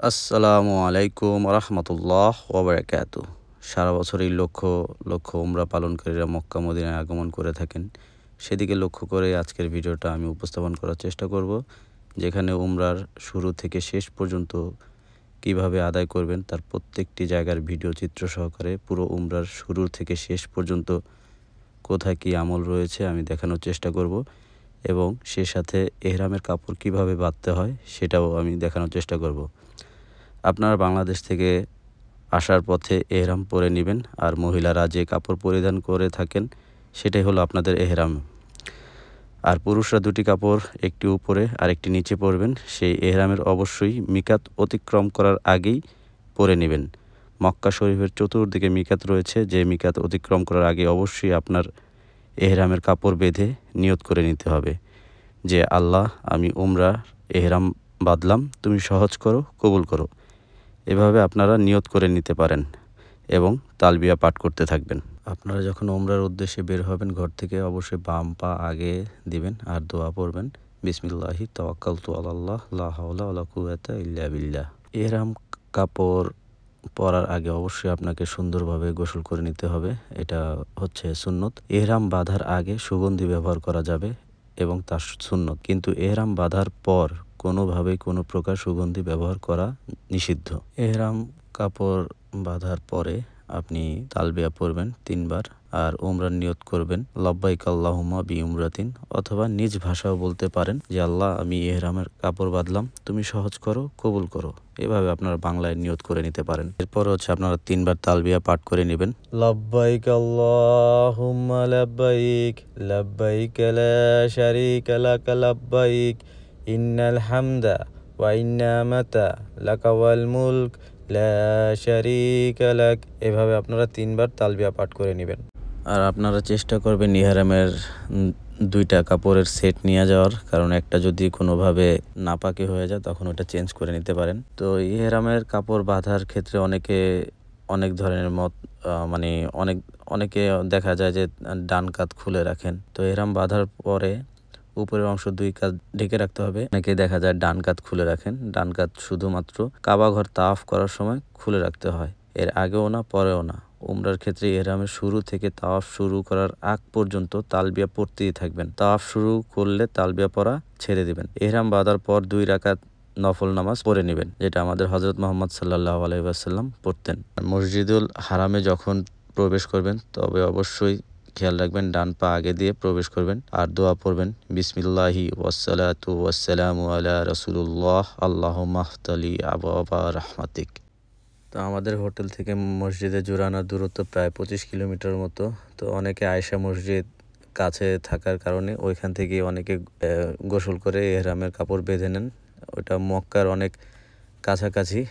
আসসালামু আলাইকুম রহমতুল্লাহ ওবরাকাতু। সারা বছরই লক্ষ লক্ষ উমরা পালনকারীরা মক্কা মদিনায় আগমন করে থাকেন। সেদিকে লক্ষ্য করে আজকের ভিডিওটা আমি উপস্থাপন করার চেষ্টা করব, যেখানে উমরার শুরু থেকে শেষ পর্যন্ত কিভাবে আদায় করবেন তার প্রত্যেকটি জায়গার ভিডিও চিত্র সহকারে পুরো উমরার শুরু থেকে শেষ পর্যন্ত কোথায় কী আমল রয়েছে আমি দেখানোর চেষ্টা করব, এবং সে সাথে এহরামের কাপড় কিভাবে বাঁধতে হয় সেটাও আমি দেখানোর চেষ্টা করব। আপনারা বাংলাদেশ থেকে আসার পথে এহরাম পরে নেবেন, আর মহিলারা যে কাপড় পরিধান করে থাকেন সেটাই হলো আপনাদের এহরাম। আর পুরুষরা দুটি কাপড়, একটি উপরে আর একটি নিচে পরবেন। সেই এহরামের অবশ্যই মিকাত অতিক্রম করার আগেই পরে নেবেন। মক্কা শরীফের চতুর্দিকে মিকাত রয়েছে, যে মিকাত অতিক্রম করার আগে অবশ্যই আপনার এহরামের কাপড় বেঁধে নিয়ত করে নিতে হবে যে আল্লাহ, আমি উমরা এহরাম বাঁধলাম, তুমি সহজ করো, কবুল করো। এভাবে আপনারা নিয়ত করে নিতে পারেন এবং তালবিয়া পাঠ করতে থাকবেন। আপনারা যখন উমরার উদ্দেশ্যে বের হবেন ঘর থেকে, অবশ্যই বাম পা আগে দিবেন আর দোয়া পড়বেন, বিসমিল্লাহি তাওয়াক্কালতু আলাল্লাহ লা হাওলা ওয়ালা কুওয়াতা ইল্লা বিল্লাহ। এহরাম কাপড় পরার আগে অবশ্যই আপনাকে সুন্দরভাবে গোসল করে নিতে হবে, এটা হচ্ছে সুন্নত। এহরাম বাঁধার আগে সুগন্ধি ব্যবহার করা যাবে এবং তার সুন্নত, কিন্তু এহরাম বাঁধার পর কোনোভাবেই কোনো প্রকার সুগন্ধি ব্যবহার করা নিষিদ্ধ। এহরাম কাপড় বাঁধার পরে আপনি তালবিয়া পড়বেন 3 বার আর উমরার নিয়ত করবেন লব্বাইক আল্লাহুম্মা বিউমরাতিন, অথবা নিজ ভাষাও বলতে পারেন যে আল্লাহ, আমি এহরামের কাপড় বাঁধলাম, তুমি সহজ করো, কবুল করো। এভাবে আপনারা বাংলায় নিয়ত করে নিতে পারেন। এরপর হচ্ছে আপনারা 3 বার তালবিয়া পাঠ করে নেবেন। লব্বাইক আল্লাহুম্মা লব্বাইক, লব্বাইক লা শারীকা লাক লব্বাইক, ইন্নাল হামদা ওয়া নি'মাতা লাকা ওয়াল মুলক লা শারীকা লাক। এভাবে আপনারা 3 বার তালবিয়া পাঠ করে নেবেন। আর আপনারা চেষ্টা করবেন ইহরামের 2টা কাপড়ের সেট নিয়ে যাওয়ার, কারণ একটা যদি কোনোভাবে নাপাকি হয়ে যায় তখন ওটা চেঞ্জ করে নিতে পারেন। তো ইহরামের কাপড় বাঁধার ক্ষেত্রে অনেক ধরনের মত, মানে অনেকে দেখা যায় যে ডান কাঁধ খুলে রাখেন। তো ইহরাম বাঁধার পরে উপরের অংশ 2 কাঁধ ঢেকে রাখতে হবে। অনেকে দেখা যায় ডান কাঁধ খুলে রাখেন। ডান কাঁধ শুধুমাত্র কাবা ঘর তাওয়াফ করার সময় খুলে রাখতে হয়, এর আগেও না পরেও না। উমরার ক্ষেত্রে ইহরামের শুরু থেকে তাওয়াফ শুরু করার আগ পর্যন্ত তালবিয়া পড়তেই থাকবেন। তাওয়াফ শুরু করলে তালবিয়া পড়া ছেড়ে দিবেন। ইহরাম বাঁধার পর 2 রাকাত নফল নামাজ পড়ে নেবেন, যেটা আমাদের হযরত মুহাম্মদ সাল্লাল্লাহু আলাইহি ওয়াসাল্লাম পড়তেন। মসজিদুল হারামে যখন প্রবেশ করবেন তবে অবশ্যই খেয়াল রাখবেন ডান পা আগে দিয়ে প্রবেশ করবেন আর দোয়া পড়বেন, বিসমিল্লাহি ওয়াসসালাতু ওয়াসসালামু আলা রাসূলুল্লাহ আল্লাহুম্মা আফতালি আবওয়াবা রাহমাতিক। তো আমাদের হোটেল থেকে মসজিদে জোরানোর দূরত্ব প্রায় 25 কিলোমিটার মতো। তো অনেকে আয়েশা মসজিদ কাছে থাকার কারণে ওইখান থেকে অনেকে গোসল করে এহরামের কাপড় বেঁধে নেন। ওটা মক্কার অনেক কাছাকাছি,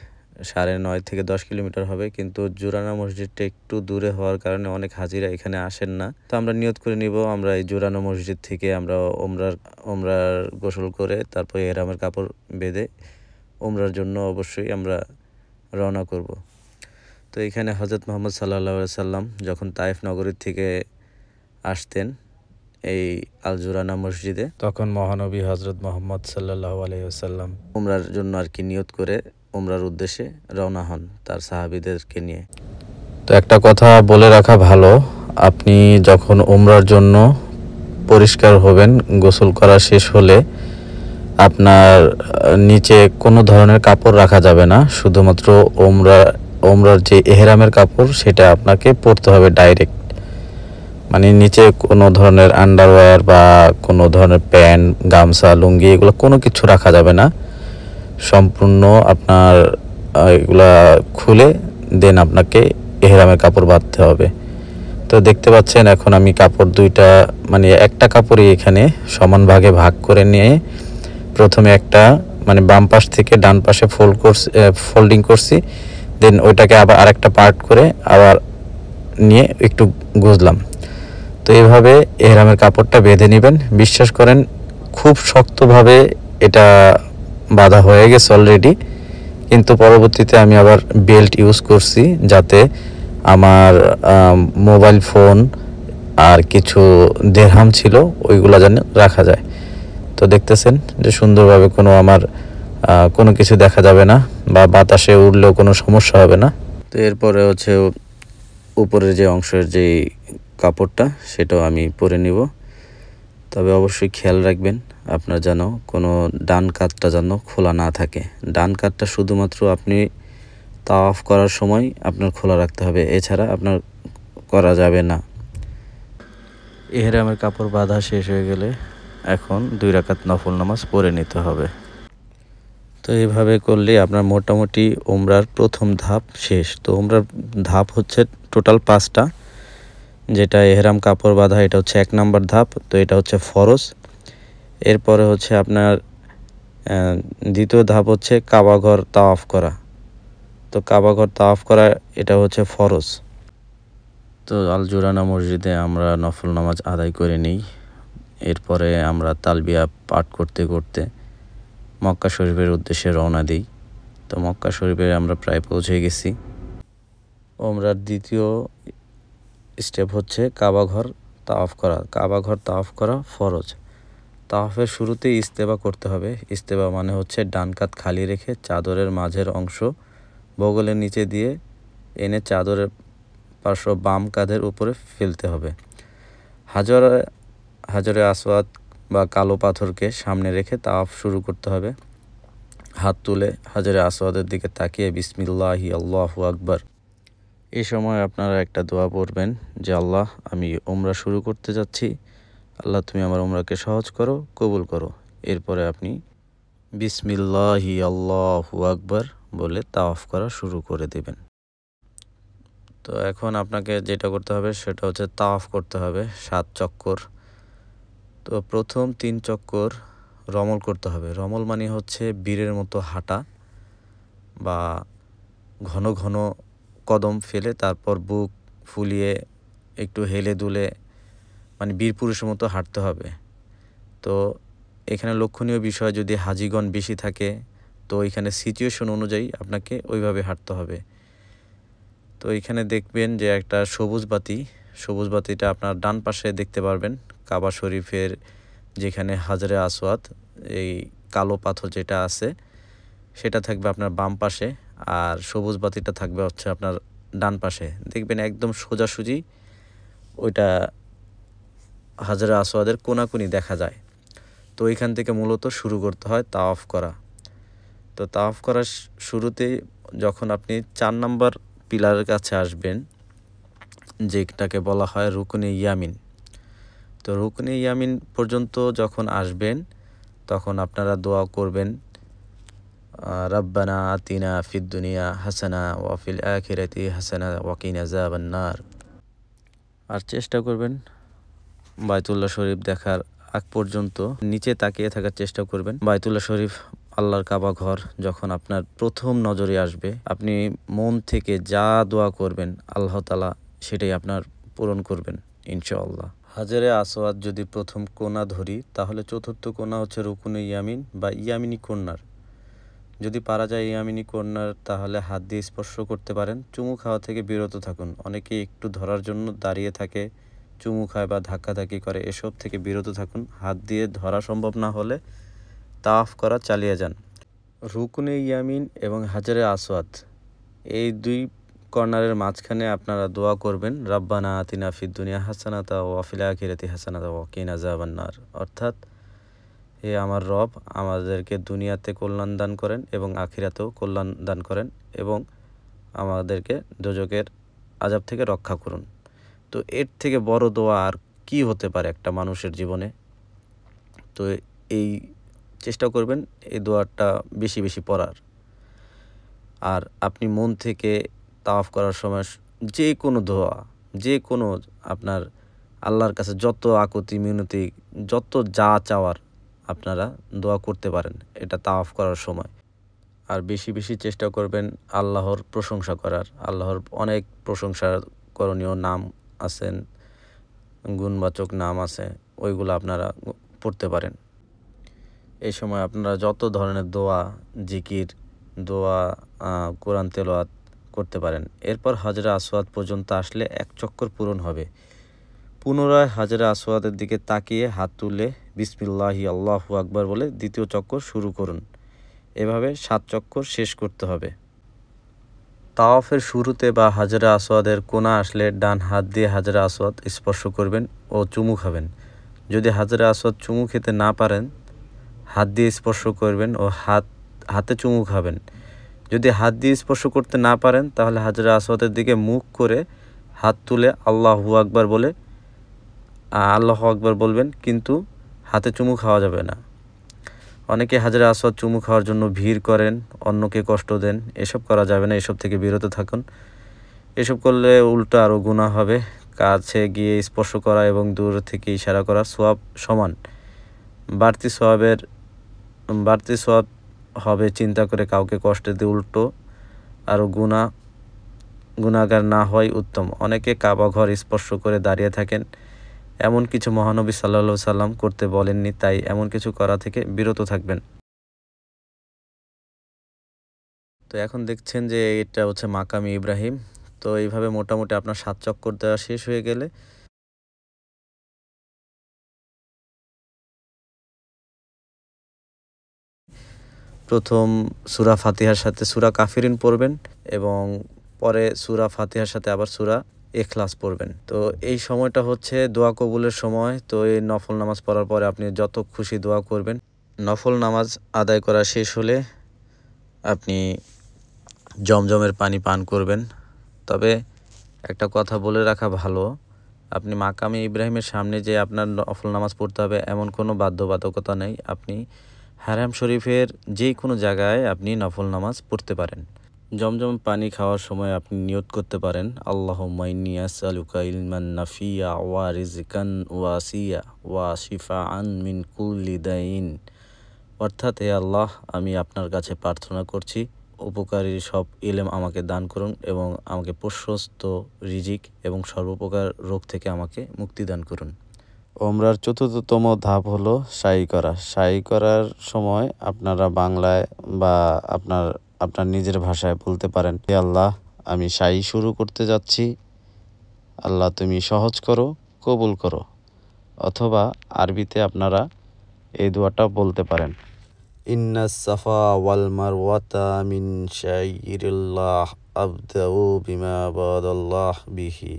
9.5 থেকে 10 কিলোমিটার হবে, কিন্তু জোরানা মসজিদটা একটু দূরে হওয়ার কারণে অনেক হাজিরা এখানে আসেন না। তো আমরা নিয়ত করে নিব, আমরা এই জোরানা মসজিদ থেকে আমরা উমরার গোসল করে তারপর এহরামের কাপড় বেঁধে উমরার জন্য অবশ্যই আমরা রওনা করব। তো এখানে হযরত মুহাম্মদ সাল্লাল্লাহু আলাইহি সাল্লাম যখন তায়েফ নগরীর থেকে আসতেন এই আল জোরানা মসজিদে, তখন মহানবী হযরত মুহাম্মদ সাল্লাল্লাহু আলাইহি ওয়াসাল্লাম উমরার জন্য আর কি নিয়ত করে উমরার উদ্দেশ্যে রওনা হন তার সাহাবীদেরকে নিয়ে। তো একটা কথা বলে রাখা ভালো, আপনি যখন উমরার জন্য পরিষ্কার হবেন, গোসল করা শেষ হলে আপনার নিচে কোনো ধরনের কাপড় রাখা যাবে না। শুধুমাত্র উমরার যে এহরামের কাপড় সেটা আপনাকে পরতে হবে ডাইরেক্ট, মানে নিচে কোনো ধরনের আন্ডারওয়্যার বা কোনো ধরনের প্যান্ট, গামছা, লুঙ্গি এগুলো কোনো কিছু রাখা যাবে না। সম্পূর্ণ আপনার এগুলা খুলে দেন আপনাকে এহরামের কাপড় বাঁধতে হবে। তো দেখতে পাচ্ছেন এখন আমি কাপড় 2টা, মানে একটা কাপড়ই এখানে সমান ভাগে ভাগ করে নিয়ে প্রথমে একটা মানে বাম পাশ থেকে ডান পাশে ফোল্ডিং করছি, দেন ওইটাকে আবার আরেকটা পার্ট করে আবার নিয়ে একটু গুজলাম। তো এইভাবে এহরামের কাপড়টা বেঁধে নেবেন। বিশ্বাস করেন খুব শক্তভাবে এটা বাঁধা হয়ে গেছে অলরেডি, কিন্তু পরবর্তীতে আমি আবার বেল্ট ইউজ করছি যাতে আমার মোবাইল ফোন আর কিছু দিরহাম ছিল ওইগুলা যেন রাখা যায়। তো দেখতেছেন যে সুন্দরভাবে কোনো আমার কোনো কিছু দেখা যাবে না বা বাতাসে উড়লেও কোনো সমস্যা হবে না। তো এরপরে হচ্ছে উপরের যে অংশের যে কাপড়টা সেটাও আমি পরে নিব। তবে অবশ্যই খেয়াল রাখবেন আপনার যেন কোনো ডান কাতটা যেন খোলা না থাকে। ডান কাতটা শুধুমাত্র আপনি তাওয়াফ করার সময় আপনার খোলা রাখতে হবে, এছাড়া আপনার করা যাবে না। ইহরামের কাপড় বাঁধা শেষ হয়ে গেলে এখন 2 রাকাত নফল নামাজ পড়ে নিতে হবে। তো এইভাবে করলে আপনার মোটামুটি উমরার প্রথম ধাপ শেষ। তো উমরার ধাপ হচ্ছে টোটাল 5টা, যেটা ইহরাম কাপড় বাঁধা এটা হচ্ছে 1 নাম্বার ধাপ। তো এটা হচ্ছে ফরজ। এরপরে হচ্ছে আপনার দ্বিতীয় ধাপ হচ্ছে কাবা ঘর তাওয়াফ করা। তো কাবা ঘর তাওয়াফ করা এটা হচ্ছে ফরজ। তো আল জুরানা মসজিদে আমরা নফল নামাজ আদায় করে নিই। এরপরে আমরা তালবিয়া পাঠ করতে করতে মক্কা শরীফের উদ্দেশ্যে রওনা দিই। তো মক্কা শরীফে আমরা প্রায় পৌঁছে গেছি। উমরার দ্বিতীয় স্টেপ হচ্ছে কাবা ঘর তাওয়াফ করা। কাবা ঘর তাওয়াফ করা ফরজ। তাওয়াফের শুরুতেই ইস্তেবা করতে হবে। ইস্তেবা মানে হচ্ছে ডান কাত খালি রেখে চাদরের মাঝের অংশ বগলের নিচে দিয়ে এনে চাদরের পার্শ্ব বাম কাঁধের উপরে ফেলতে হবে। হাজরে আসওয়াদ বা কালো পাথরকে সামনে রেখে তাওয়াফ শুরু করতে হবে। হাত তুলে হাজরে আসওয়াদের দিকে তাকিয়ে বিসমিল্লাহি আল্লাহু আকবার। এই সময় আপনারা একটা দোয়া পড়বেন যে আল্লাহ, আমি উমরা শুরু করতে যাচ্ছি, আল্লাহ তুমি আমার উমরাকে সহজ করো, কবুল করো। এরপরে আপনি বিসমিল্লাহি আল্লাহু আকবার বলে তাওয়াফ করা শুরু করে দেবেন। তো এখন আপনাকে যেটা করতে হবে সেটা হচ্ছে তাওয়াফ করতে হবে 7 চক্কর। তো প্রথম 3 চক্কর রমল করতে হবে। রমল মানে হচ্ছে বীরের মতো হাঁটা বা ঘন ঘন কদম ফেলে তারপর বুক ফুলিয়ে একটু হেলে দুলে মানে বীর পুরুষের মতো হাঁটতে হবে। তো এখানে লক্ষণীয় বিষয়, যদি হাজিগণ বেশি থাকে তো এখানে সিচুয়েশন অনুযায়ী আপনাকে ওইভাবে হাঁটতে হবে। তো এখানে দেখবেন যে একটা সবুজ বাতিটা আপনার ডান পাশে দেখতে পারবেন। কাবা শরীফের যেখানে হাজরে আসওয়াদ এই কালো পাথর যেটা আছে সেটা থাকবে আপনার বাম পাশে, আর সবুজ বাতিটা থাকবে হচ্ছে আপনার ডান পাশে। দেখবেন একদম সোজাসুজি ওইটা হাজরে আসওয়াদের কোনাকুনি দেখা যায়। তো এইখান থেকে মূলত শুরু করতে হয় তাওয়াফ করা। তো তাওয়াফ করার শুরুতে যখন আপনি 4 নাম্বার পিলারের কাছে আসবেন, যেটাকে বলা হয় রুকনে ইয়ামিন, তো রুকনে ইয়ামিন পর্যন্ত যখন আসবেন তখন আপনারা দোয়া করবেন রব্বানা আতিনা ফিদ দুনিয়া হাসানা ওয়া ফিল আখিরাতি হাসানা ওয়া কিনা আযাবান নার। আর চেষ্টা করবেন বায়তুল্লাহ শরীফ দেখার আগ পর্যন্ত নিচে তাকিয়ে থাকার চেষ্টা করবেন। বায়তুল্লাহ শরীফ আল্লাহর কাবা ঘর যখন আপনার প্রথম নজরে আসবে, আপনি মন থেকে যা দোয়া করবেন আল্লাহ তাআলা সেটাই আপনার পূরণ করবেন ইনশাআল্লাহ। হাজরে আসওয়াদ যদি প্রথম কোণা ধরি তাহলে চতুর্থ কোণা হচ্ছে রুকুনে ইয়ামিন বা ইয়ামিনী কর্নার। যদি পারা যায় ইয়ামিনী কর্নার তাহলে হাত দিয়ে স্পর্শ করতে পারেন। চুমু খাওয়া থেকে বিরত থাকুন। অনেকে একটু ধরার জন্য দাঁড়িয়ে থাকে, চুমু খায় বা ধাক্কাধাক্কি করে, এসব থেকে বিরত থাকুন। হাত দিয়ে ধরা সম্ভব না হলে তাওয়াফ করা চালিয়ে যান। রুকুনে ইয়ামিন এবং হাজরে আসওয়াদ এই 2 কর্নারের মাঝখানে আপনারা দোয়া করবেন রব্বানা আতিনা ফিদ দুনিয়া হাসানাতা ওয়া ফিল আখিরাতি হাসানাতা ওয়া কিনা আযাবান নার। অর্থাৎ, হে আমার রব, আমাদেরকে দুনিয়াতে কল্যাণ দান করেন এবং আখিরাতেও কল্যাণ দান করেন এবং আমাদেরকে দোজখের আযাব থেকে রক্ষা করুন। তো এর থেকে বড় দোয়া আর কি হতে পারে একটা মানুষের জীবনে। তো এই চেষ্টা করবেন এই দোয়াটা বেশি বেশি পড়ার। আর আপনি মন থেকে তাওয়াফ করার সময় যে কোনো দোয়া, যে কোনো আপনার আল্লাহর কাছে যত আকুতি মিনতি, যত যা চাওয়ার আপনারা দোয়া করতে পারেন এটা তাওয়াফ করার সময়। আর বেশি বেশি চেষ্টা করবেন আল্লাহর প্রশংসা করার। আল্লাহর অনেক প্রশংসা করণীয় নাম আছেন, গুণবাচক নাম আছে, ওইগুলো আপনারা পড়তে পারেন। এই সময় আপনারা যত ধরনের দোয়া, জিকির, দোয়া, কোরআন তেলাওয়াত করতে পারেন। এরপর হাজরে আসওয়াদ পর্যন্ত আসলে 1 চক্কর পূরণ হবে। পুনরায় হাজরে আসওয়াদের দিকে তাকিয়ে হাত তুলে বিসমিল্লাহি আল্লাহু আকবার বলে দ্বিতীয় চক্কর শুরু করুন এভাবে 7 চক্কর শেষ করতে হবে। তাওয়াফের শুরুতে বা হাজরে আসওয়াদের কোণা আসলে ডান হাত দিয়ে হাজরে আসওয়াদ স্পর্শ করবেন ও চুমু খাবেন। যদি হাজরে আসওয়াদ চুমু খেতে না পারেন হাত দিয়ে স্পর্শ করবেন ও হাতে চুমু খাবেন। যদি হাত দিয়ে স্পর্শ করতে না পারেন তাহলে হাজরে আসওয়াদের দিকে মুখ করে হাত তুলে আল্লাহু আকবার বলবেন, কিন্তু হাতে চুমু খাওয়া যাবে না। অনেকে হাজরে আসওয়াদ চুমু খাওয়ার জন্য ভিড় করেন, অন্যকে কষ্ট দেন। এসব করা যাবে না, এসব থেকে বিরত থাকুন। এসব করলে উল্টো আরও গুনাহ হবে। কাছে গিয়ে স্পর্শ করা এবং দূর থেকে ইশারা করা সওয়াব সমান। বাড়তি সওয়াব হবে চিন্তা করে কাউকে কষ্ট দিয়ে উল্টো আরও গুনাহগার না হয় উত্তম। অনেকে কাবা ঘর স্পর্শ করে দাঁড়িয়ে থাকেন, এমন কিছু মহানবী সাল্লাল্লাহু আলাইহি সাল্লাম করতে বলেননি, তাই এমন কিছু করা থেকে বিরত থাকবেন। তো এখন দেখছেন যে এটা হচ্ছে মাকামে ইব্রাহিম। তো এইভাবে মোটামুটি আপনার 7 চক্কর দেওয়া শেষ হয়ে গেলে প্রথম সূরা ফাতিহার সাথে সূরা কাফিরিন পড়বেন এবং পরে সূরা ফাতিহার সাথে আবার সূরা ইখলাস পড়বেন। তো এই সময়টা হচ্ছে দোয়া কবুলের সময়। তো এই নফল নামাজ পড়ার পরে আপনি যত খুশি দোয়া করবেন। নফল নামাজ আদায় করা শেষ হলে আপনি জমজমের পানি পান করবেন। তবে একটা কথা বলে রাখা ভালো, আপনি মাকামে ইব্রাহিমের সামনে যে আপনার নফল নামাজ পড়তে হবে এমন কোনো বাধ্যবাধকতা নেই। আপনি হারাম শরীফের যে কোনো জায়গায় আপনি নফল নামাজ পড়তে পারেন। জমজম পানি খাওয়ার সময় আপনি নিয়ত করতে পারেন, আল্লাহুম্মা ইন্নী আসআলুকা ইলমান নাফিয়া ওয়া রিজকান ওয়াসিয়া ওয়া শিফাআন মিন কুল্লি দাইন। অর্থাৎ, হে আল্লাহ, আমি আপনার কাছে প্রার্থনা করছি উপকারী সব ইলম আমাকে দান করুন এবং আমাকে প্রশস্ত রিজিক এবং সর্বপ্রকার রোগ থেকে আমাকে মুক্তি দান করুন। ওমরার চতুর্থতম ধাপ হলো সাই করা। সাই করার সময় আপনারা বাংলায় বা আপনার নিজের ভাষায় বলতে পারেন, হে আল্লাহ, আমি সাই শুরু করতে যাচ্ছি, আল্লাহ তুমি সহজ করো, কবুল করো। অথবা আরবিতে আপনারা এই দোয়াটা বলতে পারেন, ইন্নাস সাফা ওয়াল মারওয়াতা মিন শাইরিল্লাহ আবদাউ বিমা বাদাল্লাহ বিহি।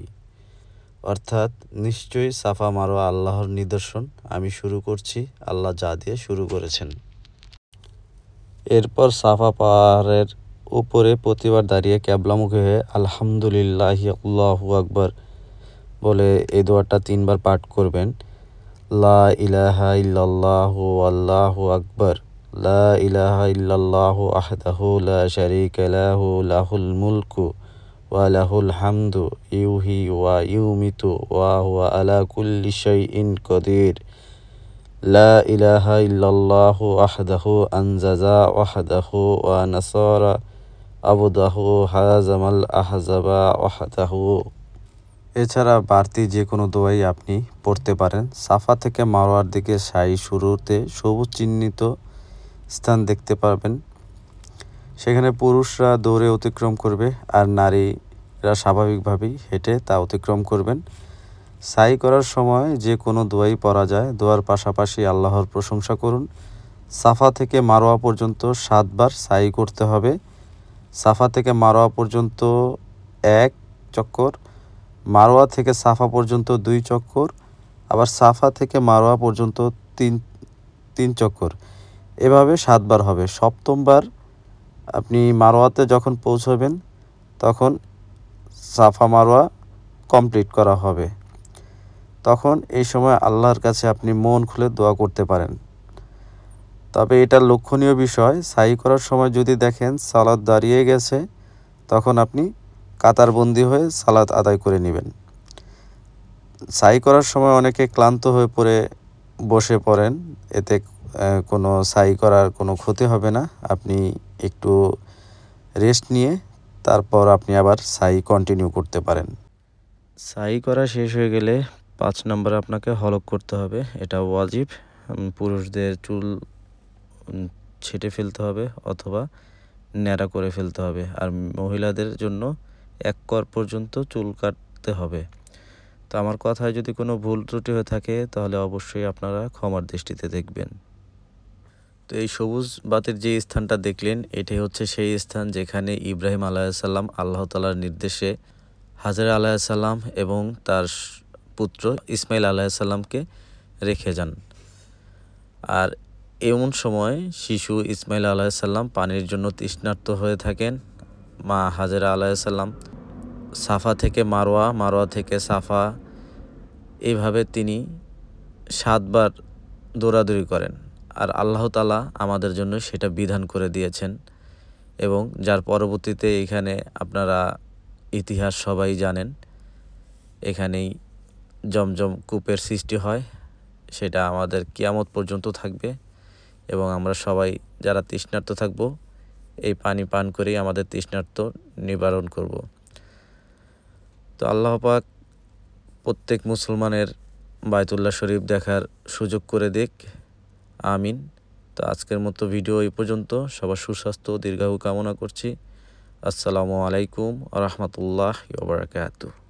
অর্থাৎ, নিশ্চয়ই সাফা মারোয়া আল্লাহর নিদর্শন, আমি শুরু করছি আল্লাহ যা দিয়ে শুরু করেছেন। এরপর সাফা পাহাড়ের উপরে প্রতিবার দাঁড়িয়ে ক্যাবলামুখী হয়ে আলহামদুলিল্লাহ আল্লাহু আকবার বলে এই দোয়াটা 3 বার পাঠ করবেন। লা ইলাহা ইল্লাল্লাহু আল্লাহু আকবার, লা ইলাহা ইল্লাল্লাহু আহদাহু লা শারীকা লাহু লাহুল মুলকু ওয়া লাহুল হামদু ইউহি ওয়া ইউমিতু ওয়া হুয়া আলা কুল্লি শাইইন কাদির। লা ইলাহা ইল্লাল্লাহু আহদাহু আনজাজা ওয়াহদাহু ওয়া নাসারা আবদাহু হাজামাল আহজাবা ওয়াহদাহু। এছাড়া বাড়তি যে কোনো দোয়াই আপনি পড়তে পারেন। সাফা থেকে মারওয়ার দিকে সাই শুরুতে সবুজ চিহ্নিত স্থান দেখতে পাবেন। সেখানে পুরুষরা দৌড়ে অতিক্রম করবে আর নারীরা স্বাভাবিকভাবেই হেঁটে তা অতিক্রম করবেন। সাই করার সময় যে কোনো দোয়াই পড়া যায়। দোয়ার পাশাপাশি আল্লাহর প্রশংসা করুন। সাফা থেকে মারওয়া পর্যন্ত 7 বার সাই করতে হবে। সাফা থেকে মারওয়া পর্যন্ত 1 চক্কর, মারওয়া থেকে সাফা পর্যন্ত 2 চক্কর, আবার সাফা থেকে মারওয়া পর্যন্ত 3 চক্কর। এভাবে 7 বার হবে। 7ম বার আপনি মারওয়াতে যখন পৌঁছবেন তখন সাফা মারওয়া কমপ্লিট করা হবে। তখন এই সময় আল্লাহর কাছে আপনি মন খুলে দোয়া করতে পারেন। তবে এটা লক্ষণীয় বিষয়, সাই করার সময় যদি দেখেন সালাত দাঁড়িয়ে গেছে তখন আপনি কাতারবন্দি হয়ে সালাত আদায় করে নেবেন। সাই করার সময় অনেকে ক্লান্ত হয়ে পড়ে বসে পড়েন, এতে কোনো সাই করার কোনো ক্ষতি হবে না। আপনি একটু রেস্ট নিয়ে তারপর আপনি আবার সাই কন্টিনিউ করতে পারেন। সাই করা শেষ হয়ে গেলে 5 নম্বরে আপনাকে হলক করতে হবে, এটা ওয়াজিব। পুরুষদের চুল ছেঁটে ফেলতে হবে অথবা ন্যাড়া করে ফেলতে হবে, আর মহিলাদের জন্য 1 কর পর্যন্ত চুল কাটতে হবে। তো আমার কথায় যদি কোনো ভুল ত্রুটি হয়ে থাকে তাহলে অবশ্যই আপনারা ক্ষমার দৃষ্টিতে দেখবেন। তো এই সবুজ বাতির যে স্থানটা দেখলেন এটাই হচ্ছে সেই স্থান যেখানে ইব্রাহিম আলাইহিসসালাম আল্লাহ তাআলার নির্দেশে হাজরা আলাইহিসসালাম এবং তার পুত্র ইসমাইল আলাইহিসসালামকে রেখে যান। আর এমন সময় শিশু ইসমাইল আলাইহিসসালাম পানির জন্য তৃষ্ণার্ত হয়ে থাকেন। মা হাজরা আলাইহিসসালাম সাফা থেকে মারওয়া, মারওয়া থেকে সাফা, এইভাবে তিনি 7 বার দৌড়াদৌড়ি করেন। আর আল্লাহ তাআলা আমাদের জন্য সেটা বিধান করে দিয়েছেন এবং যার পরবর্তীতে এখানে আপনারা ইতিহাস সবাই জানেন, এখানেই জমজম কূপের সৃষ্টি হয়। সেটা আমাদের কিয়ামত পর্যন্ত থাকবে এবং আমরা সবাই যারা তৃষ্ণার্ত থাকব এই পানি পান করেই আমাদের তৃষ্ণার্ত নিবারণ করব। তো আল্লাহ পাক প্রত্যেক মুসলমানের বায়তুল্লাহ শরীফ দেখার সুযোগ করে দিক, আমিন। তো আজকের মতো ভিডিও এই পর্যন্ত। সবার সুস্বাস্থ্য দীর্ঘায়ু কামনা করছি। আসসালামু আলাইকুম ওয়া রাহমাতুল্লাহি ওয়া বারাকাতুহু।